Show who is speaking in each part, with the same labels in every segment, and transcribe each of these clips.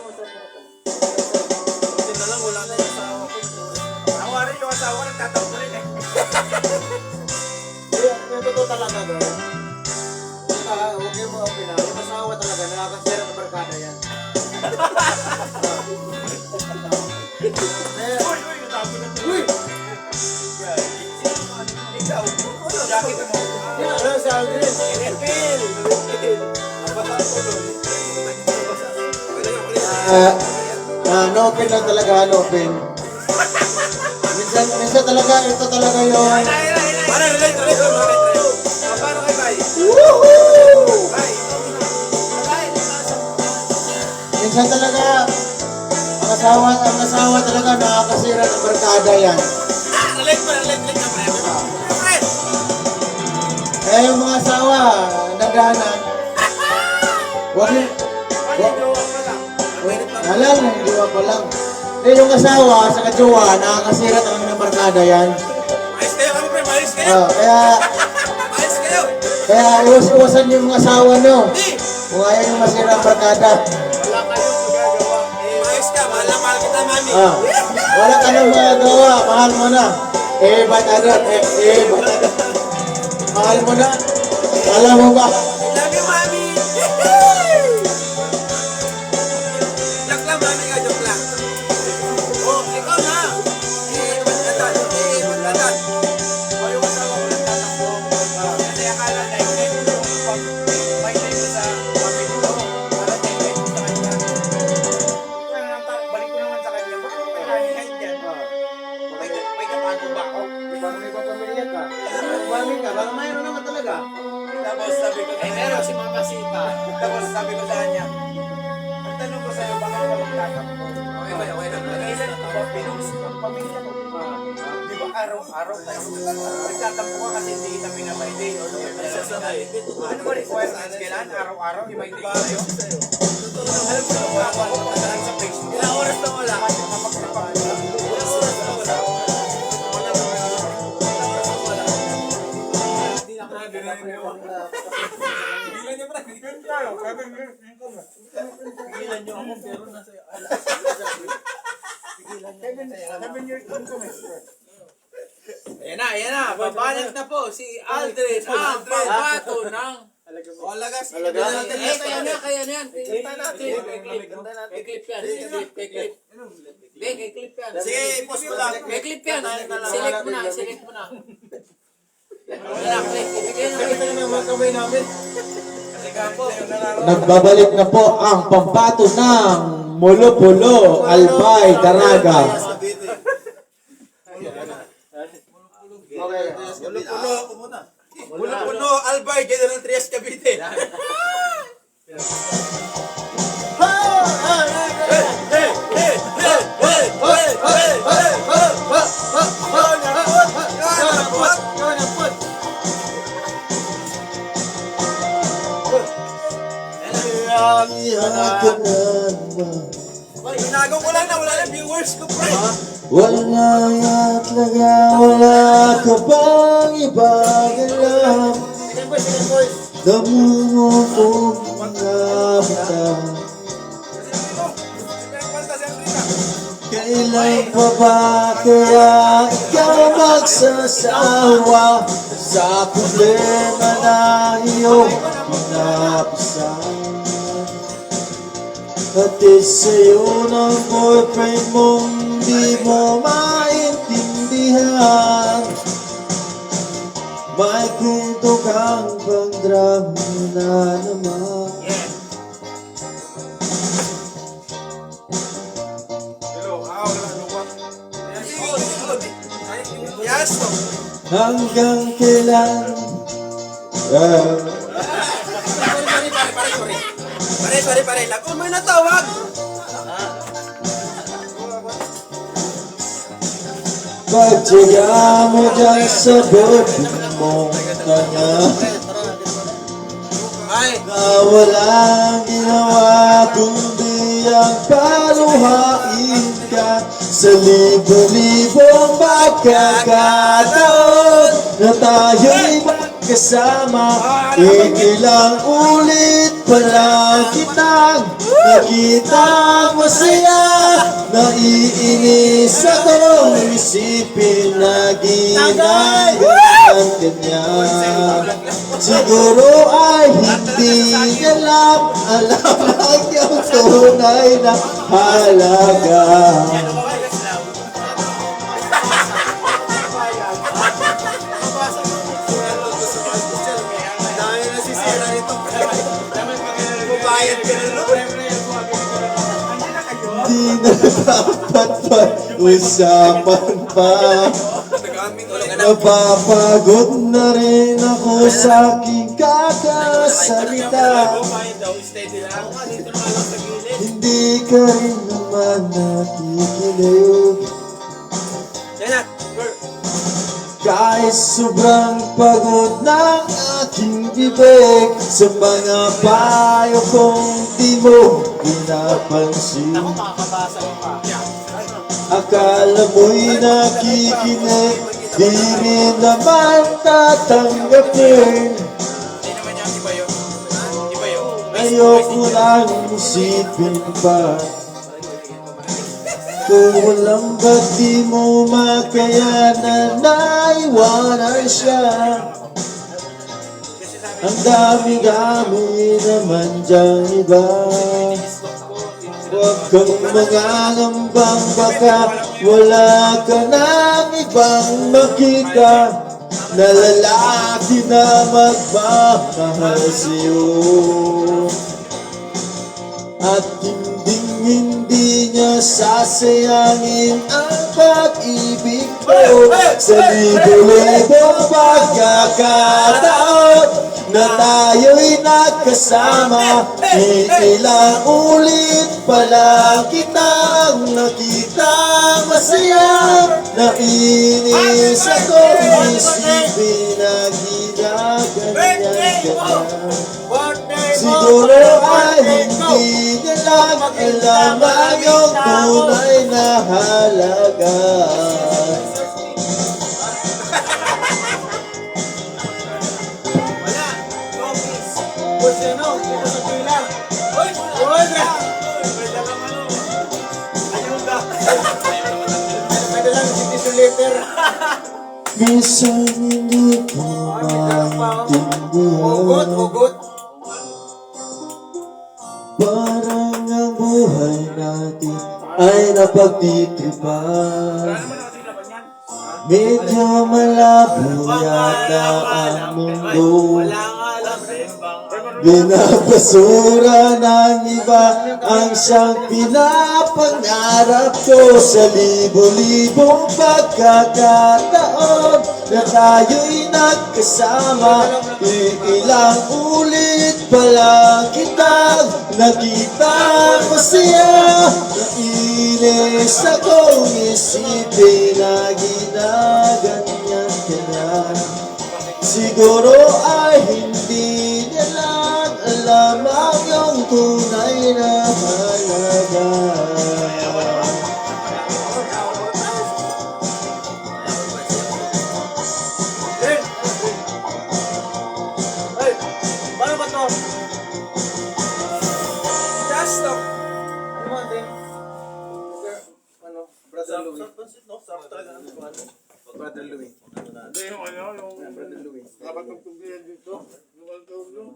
Speaker 1: Buti na lang, wala na yung asawa ko. Ako rin yung asawa, nagtatampo rin eh.
Speaker 2: Yung totoo talaga doon. Huwag yung mga opina. Yung asawa talaga, nakakasira ng barkada yan.
Speaker 1: Uy, natapos na ito. Uy! Ikaw, jacket mo.
Speaker 2: Ano si Aldrin?
Speaker 1: Refill!
Speaker 2: No open lang talaga, no open. Minsan talaga, ito talaga yung...
Speaker 1: Para, relate. Paano kay Bay? Bay,
Speaker 2: Minsan talaga, ang asawa talaga nakakasira ng barkada yan.
Speaker 1: relate ka pre.
Speaker 2: Kaya yung mga asawa, nagdahanan, huwag yung... Alam, jowa pa lang. Eh, yung asawa sa kajowa, nakakasira talaga ng barkada yan.
Speaker 1: Mais kayo kami pre, mais kayo. Mais kayo.
Speaker 2: Kaya iwas-iwasan yung mga asawa nyo. Kung ayaw yung masira ang barkada.
Speaker 1: Wala kayong magagawa. Mais ka, mahal na mahal kita mami.
Speaker 2: Wala ka nang magagawa, mahal mo na. Ba't agad? Ba't agad? Mahal mo na. Alam mo ba?
Speaker 1: Love you mami. Joke lang mami ka, joke lang. Oh, ikaw na. Magdatan. O yung asawa ko nagtatakbo. Kasi akala na yung may time mo sa family mo. Para time mo sa kanya. Balik ko naman sa kanya. Baka may hangin dyan. May katago ba ako?
Speaker 2: Parang may papamilya ka. Mami ka, baka mayroon naman talaga.
Speaker 1: Tapos sabi ko, meron si Mama Sita. Tapos sabi ko sa kanya, ang tanong ko sa'yo, bakit ka magtatakbo? Okay na. Nag-iisa na ako, pinus ang pamilya ko. Di ba araw-araw tayo? Nagtatampo ka kasi hindi kita pinapayday. Ano ba requirements? Kailangan araw-araw, i-payday ko sa'yo? Alam mo, ako pagkakaan sa Facebook. Ilang oras na wala? Ilang oras na wala? Pigilan niyo pa na. Pigilan niyo ako pero nasa... Pigilan niyo. 7 years lang kami. Ayan na. Babanat na po si Aldrin ang pambato ng... Alagas. Kaya na yan. Kita natin. Clip yan. Clip yan. Sige, post mo lang. Clip yan. Select mo na.
Speaker 2: Nagbabalik na po ang pambato ng Molo-Polo, Albay, Daraga.
Speaker 1: Molo-Polo, Albay, General Trias, Cavite. Inagaw ko lang na wala na viewers ko, pre.
Speaker 2: Wala yatlaga, wala ka bang ibang alam. Namumukong mga mata. Kailan pa ba kaya ikaw magsasawa sa problema na iyong pinapasan? Hatid sa'yo ng boyfriend mong di mo maintindihan. May kwento kang pang drama na naman.
Speaker 1: Yes.
Speaker 2: Hanggang kailan?
Speaker 1: Pare. Lako mo yung natawag.
Speaker 2: Pagtsaga mo dyan sa bote mong kanya. Na walang ginawa kundi ang paluhain ka sa libo-libong pagkakataon na tayo'y magkasama. Ikilang ulit pa lang kitang nakita masaya. Naiinis ako isipin na ginagawa kanya. Siguro ay hindi niya alam ang iyong tunay na halaga. Di na dapat pag-usapan pa. Napapagod na rin ako sa aking kakasalita. Hindi ka rin naman nakikinig. Kahit sobrang pagod ng aking bibig sa mga payo kong di mo pinapansin. Akala mo'y nakikinig, di rin naman tatanggapin. Ayoko lang isipin pa. Kung walang ba't di mo makayanan na iwanan siya. Ang dami-dami naman dyang iba. Huwag kang mangangambang baka wala ka nang ibang makita na lalaki na magmamahal sa'yo. At hindi niya sasayangin ang pag-ibig ko sa libo-libong pagkakataon na tayo'y nagkasama. Ilang ulit pa lang kitang nakita masaya. Nainis ako isipin na ginaganyan ka na. Siguro ay hindi niya lang alam ang iyong tunay na halaga. Minsan hindi ko maintindihan. Parang ang buhay natin ay napagtitripan. Medyo malabo yata ang mundo. Binabasura ng iba ang siyang pinapangarap ko sa libo-libong pagkakataon na tayo'y nagkasama. Ilang ulit pa lang kitang nakita masaya. Nainis akong isipin na ginaganyan ka na. Siguro ay hindi niya lang alam ang iyong tunay na halaga.
Speaker 1: Paano ba to? Just stop. Ano mo, Ate? Ano? Brother Louie. Brother Louie.
Speaker 3: Hindi yung
Speaker 1: Brother Louie.
Speaker 3: dapat magtubihan dito. Yung alcohol.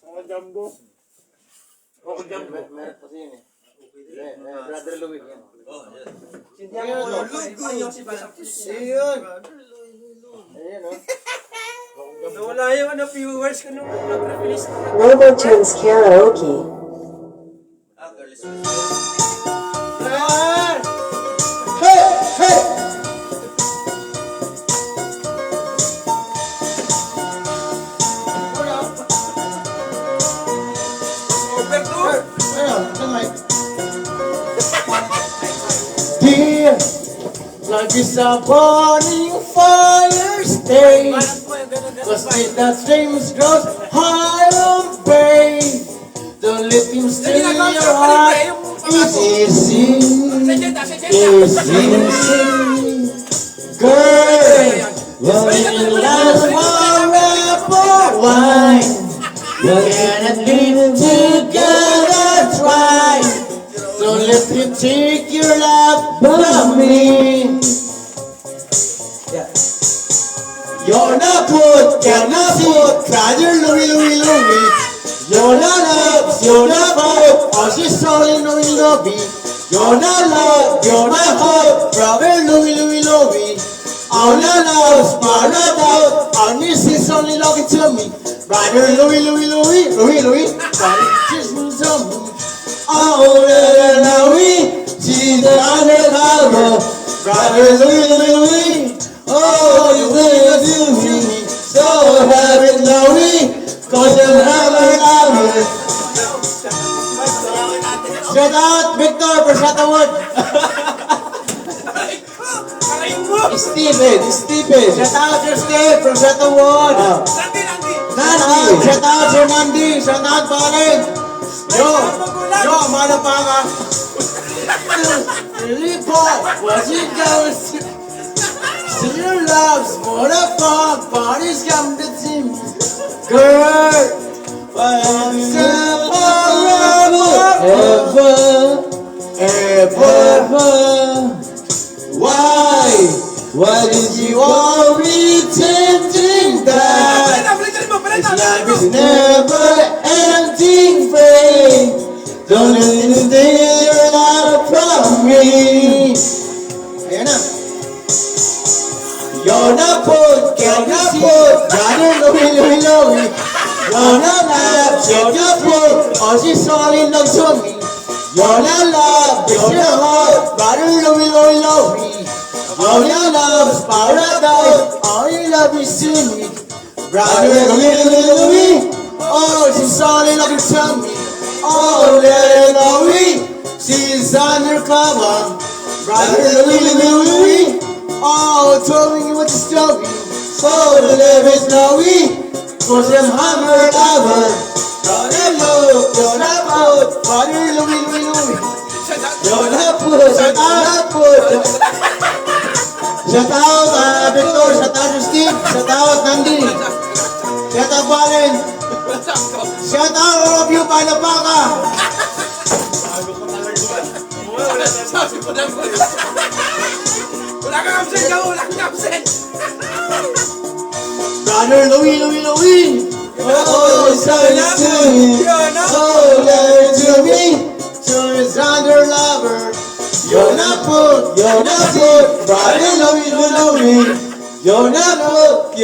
Speaker 3: Mga jumbo. Ako jumbo.
Speaker 1: Meron kasi yun eh. Brother Louie. Ayun. Ayun o. Wala yung viewers ko nung nag-release.
Speaker 4: Global Tunes Karaoke.
Speaker 2: Hey! Hey! Dear, life is a burning fire stage. Cause with the flames grows higher and brave. Don't let him steal your heart. It's easy. It's easy. Girl, when you last forever wine. We cannot live together twice. Don't let him take your love from me. You're not good, you're not good, brother Louie, Louie, Louie. You're not love, you're not hope, all she's only Louie, Louie. You're not love, you're not hope, brother Louie, Louie, Louie. All not love, smart not out, all this is only love to me. Brother Louie, Louie, Louie, Louie, Louie, brother just moves on me. Oh, Louie, she's the undercover. Brother Louie, Louie, Louie. Oh, you will do me so happy, Louie, cause you're never. Shout out, Victor, for Shut the Wood. Stephen. Shout out your Steve from Shut the Wood. Nandi. Shout out your Nandi. Shout out, Balen. Yo, malapanga. Lipo, what's it going? See your loves, what a fun, parties come to see me. Girl, ever. Why did you all pretending that this life is never ending, babe? Don't let me steal your love from me. Ayan na. You're not good, brother Louie, Louie, Louie. You're not love, you're not good, all she's all in love to me. You're not love, you're not heart, brother Louie, Louie, Louie. You're not love, paradise, all you love is to me. Brother Louie, Louie, Louie. Oh, she's all in love to me. Oh, little Louie, she's undercover. Brother Louie, Louie, Louie. Oh, telling you what the story. So the live is Louie, cause I'm hammered over. Brother Louie, you're not good. Brother Louie, Louie, Louie. You're not good, you're not good. Shout out, Victor, shout out, Steve, shout out, Nandi. Shout out, Balen. Shout out, all of you, Palapaka. Brother Louie, Louie, Louie. Oh, so nice to me. Oh, love to me. To his under lover. You're not good, brother Louie, Louie, Louie. You're not good,